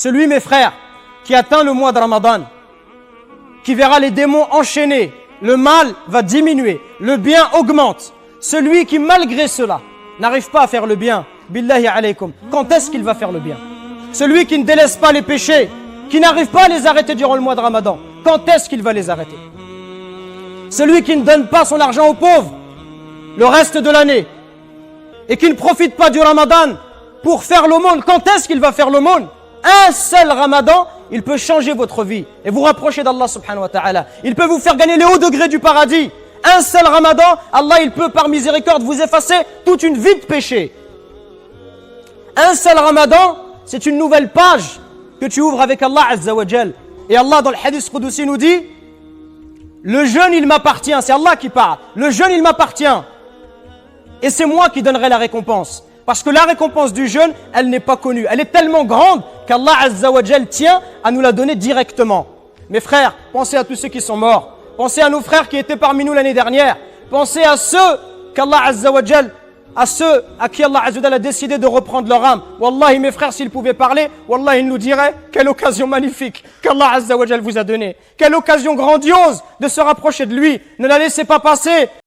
Celui, mes frères, qui atteint le mois de Ramadan, qui verra les démons enchaînés, le mal va diminuer, le bien augmente. Celui qui, malgré cela, n'arrive pas à faire le bien, billahi alaykum, quand est-ce qu'il va faire le bien? Celui qui ne délaisse pas les péchés, qui n'arrive pas à les arrêter durant le mois de Ramadan, quand est-ce qu'il va les arrêter? Celui qui ne donne pas son argent aux pauvres le reste de l'année et qui ne profite pas du Ramadan pour faire l'aumône, quand est-ce qu'il va faire l'aumône? Un seul Ramadan, il peut changer votre vie et vous rapprocher d'Allah subhanahu wa ta'ala. Il peut vous faire gagner les hauts degrés du paradis. Un seul Ramadan, Allah il peut par miséricorde vous effacer toute une vie de péché. Un seul Ramadan, c'est une nouvelle page que tu ouvres avec Allah Azza wa Jal. Et Allah dans le hadith Qudusi nous dit, le jeûne il m'appartient, c'est Allah qui parle, le jeûne il m'appartient. Et c'est moi qui donnerai la récompense. Parce que la récompense du jeûne, elle n'est pas connue. Elle est tellement grande qu'Allah Azza wa Jal tient à nous la donner directement. Mes frères, pensez à tous ceux qui sont morts. Pensez à nos frères qui étaient parmi nous l'année dernière. Pensez à ceux qu'Allah Azza wa Jal, à ceux à qui Allah Azza wa Jal a décidé de reprendre leur âme. Wallahi, mes frères, s'ils pouvaient parler, Wallahi, ils nous diraient quelle occasion magnifique qu'Allah Azza wa Jal vous a donnée. Quelle occasion grandiose de se rapprocher de lui. Ne la laissez pas passer.